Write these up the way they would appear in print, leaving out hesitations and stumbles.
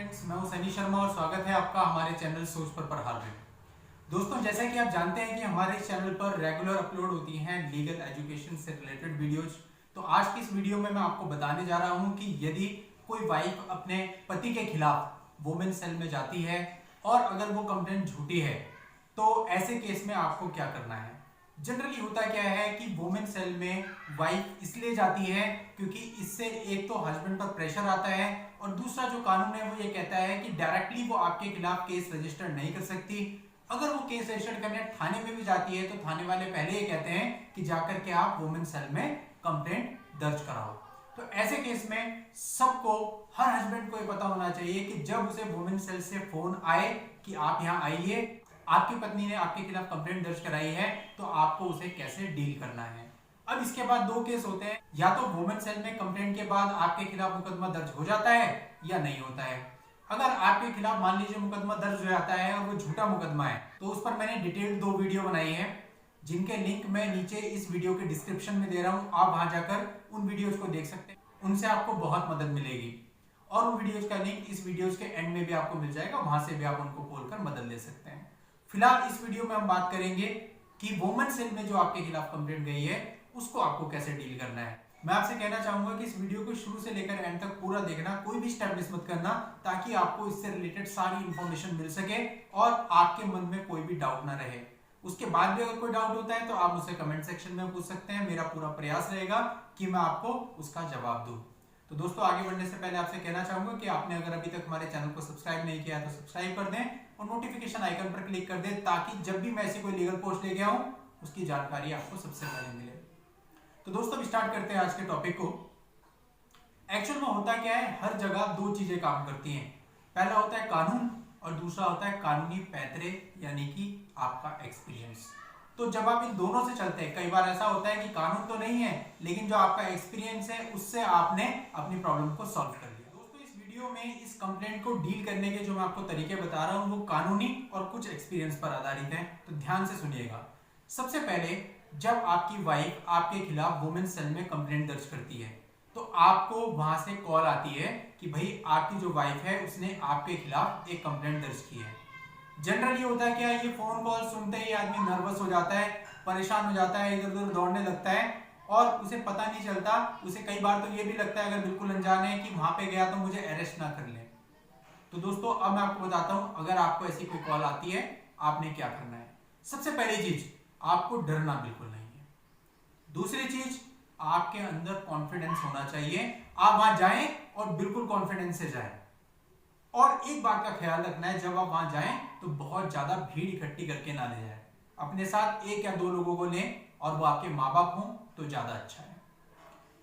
Friends, मैं हूं सनी शर्मा और स्वागत है आपका हमारे चैनल सोच पर हाल में। दोस्तों, जैसा कि आप जानते हैं कि हमारे चैनल पर रेगुलर अपलोड होती हैं लीगल एजुकेशन से रिलेटेड वीडियोज। तो आज की इस वीडियो में मैं आपको बताने जा रहा हूं कि यदि कोई वाइफ अपने पति के खिलाफ वुमेन सेल में जाती है और अगर वो कंप्लेंट झूठी है तो ऐसे केस में आपको क्या करना है। जनरली होता क्या है कि वुमेन सेल में वाइफ इसलिए जाती है क्योंकि इससे एक तो हस्बैंड पर प्रेशर आता है और दूसरा जो कानून है वो ये कहता है कि डायरेक्टली वो आपके खिलाफ केस रजिस्टर नहीं कर सकती। अगर वो केस रजिस्टर करने थाने में भी जाती है तो थाने वाले पहले ये कहते हैं कि जाकर के आप वुमेन सेल में कंप्लेंट दर्ज कराओ। तो ऐसे केस में सबको, हर हस्बैंड को ये पता होना चाहिए कि जब उसे वुमेन सेल से फोन आए कि आप यहाँ आइए, आपकी पत्नी ने आपके खिलाफ कंप्लेंट दर्ज कराई है, तो आपको उसे कैसे डील करना है। अब इसके बाद दो केस होते हैं, या तो वुमेन सेल में कंप्लेंट के बाद आपके खिलाफ मुकदमा दर्ज हो जाता है या नहीं होता है। अगर आपके खिलाफ मान लीजिए मुकदमा दर्ज हो जाता है और वो झूठा मुकदमा है तो उस पर मैंने डिटेल्ड 2 वीडियो बनाई है जिनके लिंक मैं नीचे इस वीडियो के डिस्क्रिप्शन में दे रहा हूं। आप वहां जाकर उन वीडियोस को देख सकते हैं, उनसे आपको बहुत मदद मिलेगी और उन वीडियोस का लिंक इस वीडियोस के एंड में भी आपको मिल जाएगा, वहां से भी आप उनको खोलकर मदद ले सकते हैं। फिलहाल इस वीडियो में हम बात करेंगे कि वुमेन सेल में जो आपके खिलाफ कंप्लेंट गई है उसको आपको कैसे डील करना है। मैं आपसे कहना चाहूंगा कि इस वीडियो को शुरू से लेकर एंड तक पूरा देखना, कोई भी स्टेप मिस मत करना, ताकि आपको इससे रिलेटेड सारी इंफॉर्मेशन मिल सके और आपके मन में कोई भी डाउट ना रहे। उसके बाद भी अगर कोई डाउट होता है तो आप मुझसे कमेंट सेक्शन में पूछ सकते हैं। मेरा पूरा प्रयास रहेगा कि मैं आपको उसका जवाब दूं। तो दोस्तों, आगे बढ़ने से पहले आपसे कहना चाहूंगा कि आपने अगर अभी तक हमारे चैनल को सब्सक्राइब नहीं किया है तो सब्सक्राइब कर दें और नोटिफिकेशन आइकन पर क्लिक कर दें, ताकि जब भी मैं ऐसी कोई लीगल पोस्ट लेके आऊं उसकी जानकारी आपको सबसे पहले मिले। तो दोस्तों, अब स्टार्ट करते हैं आज के टॉपिक को। एक्चुअल में होता क्या है, हर जगह दो चीजें काम करती हैं। पहला होता है कानून और दूसरा होता है कानूनी पैतरे, यानी कि आपका एक्सपीरियंस। तो जब आप इन दोनों से चलते हैं, कई बार ऐसा होता है कि कानून तो नहीं है लेकिन जो आपका एक्सपीरियंस है उससे आपने अपनी प्रॉब्लम को सॉल्व कर लिया। दोस्तों, इस वीडियो में इस कंप्लेंट को डील करने के जो मैं आपको तरीके बता रहा हूं वो कानूनी और कुछ एक्सपीरियंस पर आधारित हैं, तो ध्यान से सुनिएगा। सबसे पहले, जब आपकी वाइफ आपके खिलाफ वुमेन सेल में कंप्लेंट दर्ज करती है तो आपको वहां से कॉल आती है कि भाई आपकी जो वाइफ है उसने आपके खिलाफ एक कंप्लेंट दर्ज की है। जनरली होता है क्या, ये फोन कॉल सुनते ही आदमी नर्वस हो जाता है, परेशान हो जाता है, इधर उधर दौड़ने लगता है और उसे पता नहीं चलता। उसे कई बार तो ये भी लगता है, अगर बिल्कुल अनजाने है, कि वहां पे गया तो मुझे अरेस्ट ना कर ले। तो दोस्तों, अब मैं आपको बताता हूं, अगर आपको ऐसी कोई कॉल आती है आपने क्या करना है। सबसे पहली चीज, आपको डरना बिल्कुल नहीं है। दूसरी चीज, आपके अंदर कॉन्फिडेंस होना चाहिए। आप वहां जाएं और बिल्कुल कॉन्फिडेंस से जाएं। और एक बात का ख्याल रखना है, जब आप वहां जाएं तो बहुत ज्यादा भीड़ इकट्ठी करके ना ले जाएं। अपने साथ 1 या 2 लोगों को लें और वो आपके माँ बाप हों तो ज्यादा अच्छा है।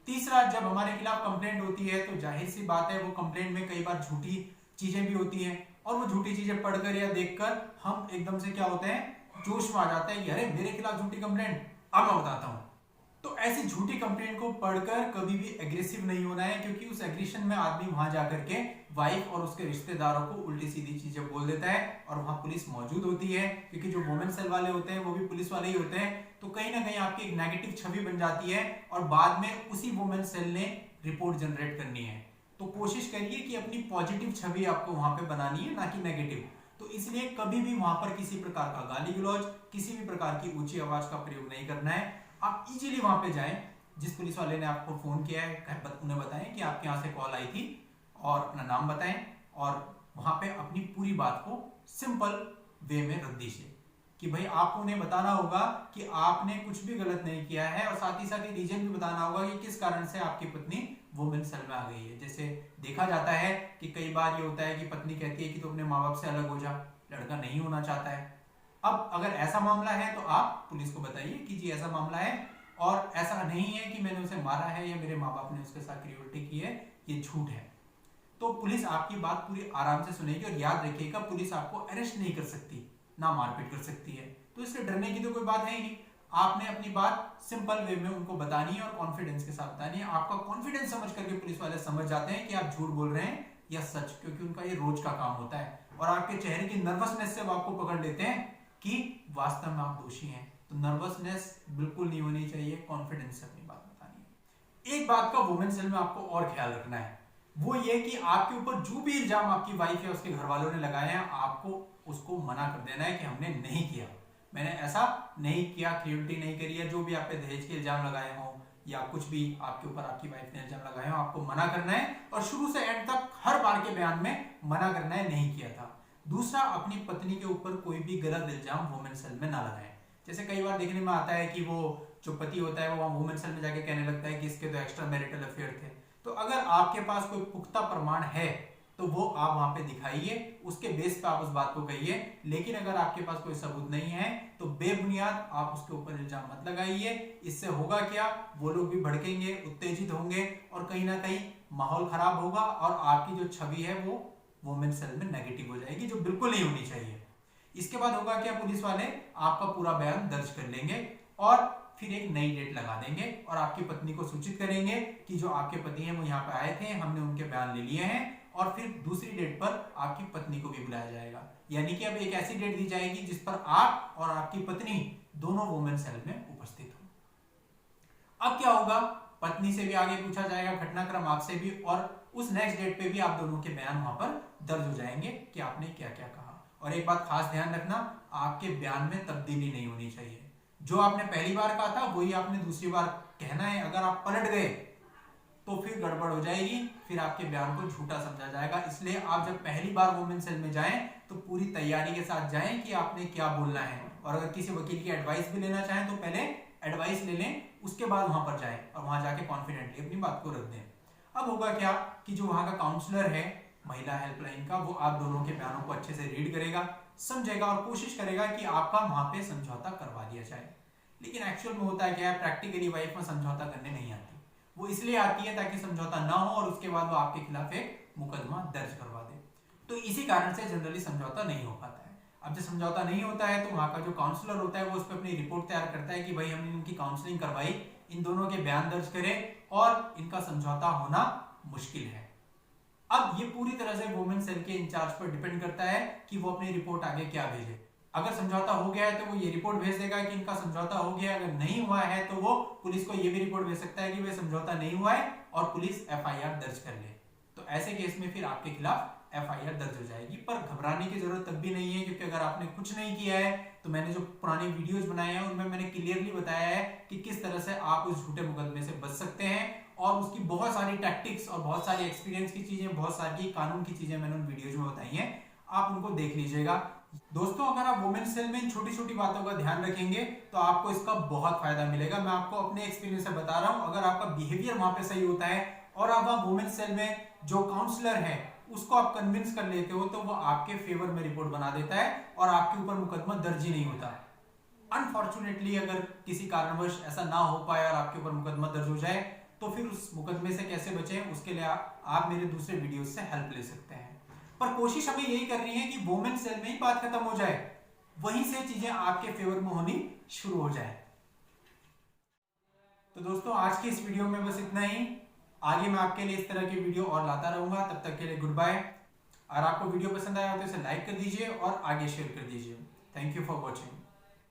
तीसरा, जब हमारे खिलाफ कंप्लेंट होती है तो जाहिर सी बात है वो कंप्लेंट में कई बार झूठी चीजें भी होती हैं और वो झूठी चीजें पढ़कर या देखकर हम एकदम से क्या होते हैं, जोश में आ जाता है कि अरे मेरे खिलाफ झूठी कंप्लेंट। अब मैं बताता हूं। तो ऐसी झूठी कंप्लेंट को पढ़कर कभी भी एग्रेसिव नहीं होना है, क्योंकि उस एग्रेशन में आदमी वहां जाकर के वाइफ और उसके रिश्तेदारों को उल्टी सीधी चीजें बोल देता है और वहां पुलिस मौजूद होती है, क्योंकि जो वुमेन सेल वाले होते हैं वो भी पुलिस वाले ही होते हैं। तो कहीं ना कहीं आपकी एक नेगेटिव छवि बन जाती है और बाद में उसी वुमेन सेल ने रिपोर्ट जनरेट करनी है। तो कोशिश करिए कि अपनी पॉजिटिव छवि आपको वहां पे बनानी है, ना कि नेगेटिव। तो इसलिए कभी भी वहां पर किसी प्रकार का गाली गलौज, किसी भी प्रकार की ऊंची आवाज का प्रयोग नहीं करना है। आप इजीली वहां पे जाएं, जिस पुलिस वाले ने आपको फोन किया है उन्हें बताएं कि आपके यहाँ से कॉल आई थी और अपना नाम बताएं और वहां पे अपनी पूरी बात को सिंपल वे में रख दीजिए कि भाई आपको उन्हें बताना होगा कि आपने कुछ भी गलत नहीं किया है और साथ ही रीजन भी बताना होगा कि किस कारण से आपकी पत्नी वुमेन सेल में आ गई है। जैसे देखा जाता है कि कई बार ये होता है कि पत्नी कहती है कि तो अपने माँ बाप से अलग हो जा, लड़का नहीं होना चाहता है। अब अगर ऐसा मामला है तो आप पुलिस को बताइए कि जी ऐसा मामला है और ऐसा नहीं है कि मैंने उसे मारा है या मेरे माँ बाप ने उसके साथ क्रूरता की है, ये झूठ है। तो पुलिस आपकी बात पूरी आराम से सुनेगी और याद रखिएगा, पुलिस आपको अरेस्ट नहीं कर सकती, ना मारपीट कर सकती है, तो इससे डरने की तो कोई बात है ही नहीं। आपने अपनी बात सिंपल वे में उनको बतानी है और कॉन्फिडेंस के साथ बतानी है। आपका कॉन्फिडेंस समझ करके पुलिस वाले समझ जाते हैं कि आप झूठ बोल रहे हैं या सच, क्योंकि उनका ये रोज का काम होता है और आपके चेहरे की नर्वसनेस से वो आपको पकड़ लेते हैं कि वास्तव में आप दोषी हैं। तो नर्वसनेस बिल्कुल नहीं होनी चाहिए, कॉन्फिडेंस से अपनी बात बतानी है। एक बात का वुमेन सेल में आपको और ख्याल रखना है, वो ये कि आपके ऊपर जो भी इल्जाम आपकी वाइफ या उसके घर वालों ने लगाए हैं, आपको उसको मना कर देना है कि हमने नहीं किया, मैंने ऐसा नहीं किया, क्रिएटिविटी नहीं करी है, जो भी आप पे दहेज के इल्जाम लगाए हों या कुछ भी आपके ऊपर आपकी वाइफ ने इल्जाम लगाए हो, आपको मना करना है और शुरू से एंड तक हर बार के बयान में मना करना है, नहीं किया था। दूसरा, अपनी पत्नी के ऊपर कोई भी गलत इल्जाम वुमेन सेल में ना लगाएं। जैसे कई बार देखने में आता है कि वो जो पति होता है वो वुमेन सेल में जाके कहने लगता है कि इसके तो एक्स्ट्रा मैरिटल अफेयर थे। तो अगर आपके पास कोई पुख्ता प्रमाण है तो वो आप वहां पे दिखाइए, उसके बेस पे आप उस बात को कहिए। लेकिन अगर आपके पास कोई सबूत नहीं है तो बेबुनियाद आप उसके ऊपर इल्जाम मत लगाइए। इससे होगा क्या, वो लोग भी भड़केंगे, उत्तेजित होंगे और कहीं ना कहीं माहौल खराब होगा और आपकी जो छवि है वो वुमेन सेल में नेगेटिव हो जाएगी, जो बिल्कुल नहीं होनी चाहिए। इसके बाद होगा क्या, पुलिस वाले आपका पूरा बयान दर्ज कर लेंगे और फिर एक नई डेट लगा देंगे और आपकी पत्नी को सूचित करेंगे कि जो आपके पति हैं वो यहाँ पे आए थे, हमने उनके बयान ले लिए हैं, और फिर दूसरी डेट पर आपकी पत्नी को भी बुलाया जाएगा। यानी कि अब एक ऐसी डेट दी जाएगी जिस पर आप और आपकी पत्नी दोनों वुमेन सेल में उपस्थित हो। अब क्या होगा, पत्नी से भी आगे पूछा जाएगा घटनाक्रम, आपसे भी, और उस नेक्स्ट डेट पे भी आप दोनों के बयान वहां पर दर्ज हो जाएंगे कि आपने क्या क्या कहा। और एक बात खास ध्यान रखना, आपके बयान में तब्दीली नहीं होनी चाहिए। जो आपने पहली बार कहा था वही आपने दूसरी बार कहना है। अगर आप पलट गए तो फिर गड़बड़ हो जाएगी, फिर आपके बयान को झूठा समझा जाएगा। इसलिए आप जब पहली बार वुमेन सेल में जाएं तो पूरी तैयारी के साथ जाएं कि आपने क्या बोलना है। और अगर किसी वकील की एडवाइस भी लेना चाहें तो पहले एडवाइस ले लें, उसके बाद वहां पर जाएं और वहां जाके कॉन्फिडेंटली अपनी बात को रख दें। अब होगा क्या कि जो वहां का काउंसलर है महिला हेल्पलाइन का, वो आप दोनों के बयानों को अच्छे से रीड करेगा, समझेगा और कोशिश करेगा कि आपका वहां पे समझौता करवा दिया जाए। लेकिन एक्चुअल में होता है क्या है, प्रैक्टिकली वाइफ में समझौता करने नहीं आती। वो इसलिए आती है ताकि समझौता ना हो और उसके बाद वो आपके खिलाफ एक मुकदमा दर्ज करवा दे। तो इसी कारण से जनरली समझौता नहीं हो पाता है। अब जब समझौता नहीं होता है तो वहां का जो काउंसलर होता है वो उस पर अपनी रिपोर्ट तैयार करता है कि भाई हमने इनकी काउंसलिंग करवाई, इन दोनों के बयान दर्ज करें और इनका समझौता होना मुश्किल है। अब ये पूरी तरह से वुमेन सेल के इंचार्ज पर डिपेंड करता है कि वो अपनी रिपोर्ट आगे क्या भेजे। अगर समझौता हो गया है तो वो ये रिपोर्ट भेज देगा कि इनका समझौता हो गया। अगर नहीं हुआ है तो वो पुलिस को ये भी रिपोर्ट भेज सकता है कि वे समझौता नहीं हुआ है और पुलिस एफआईआर दर्ज कर ले। तो ऐसे केस में फिर आपके खिलाफ एफआईआर दर्ज हो जाएगी। पर घबराने की जरूरत तब भी नहीं है, क्योंकि अगर आपने कुछ नहीं किया है तो मैंने जो पुराने वीडियोज बनाए हैं उनमें मैंने क्लियरली बताया है कि किस तरह से आप उस झूठे मुकदमे से बच सकते हैं। और उसकी बहुत सारी टैक्टिक्स और बहुत सारी एक्सपीरियंस की चीजें, बहुत सारी कानून की चीजें मैंने उन वीडियोज में बताई हैं, आप उनको देख लीजिएगा। दोस्तों, अगर आप वुमेन सेल में छोटी छोटी बातों का ध्यान रखेंगे तो आपको इसका बहुत फायदा मिलेगा। मैं आपको अपने एक्सपीरियंस से बता रहा हूं। अगर आपका बिहेवियर वहां पे सही होता है और आप वहां वुमेन सेल में जो काउंसलर है उसको आप कन्विंस कर लेते हो तो वो आपके फेवर में रिपोर्ट बना देता है और आपके ऊपर मुकदमा दर्ज ही नहीं होता। अनफॉर्चुनेटली अगर किसी कारणवश ऐसा ना हो पाए और आपके ऊपर मुकदमा दर्ज हो जाए तो फिर उस मुकदमे से कैसे बचें, उसके लिए आप मेरे दूसरे वीडियो से हेल्प ले सकते हैं। पर कोशिश हमें यही करनी है कि वुमेन सेल में ही बात खत्म हो जाए, वहीं से चीजें आपके फेवर में होनी शुरू हो जाए। तो दोस्तों, आज की इस वीडियो में बस इतना ही। आगे मैं आपके लिए इस तरह की वीडियो और लाता रहूंगा। तब तक के लिए गुड बाय। अगर आपको वीडियो पसंद आया हो तो इसे लाइक कर दीजिए और आगे शेयर कर दीजिए। Thank you for watching.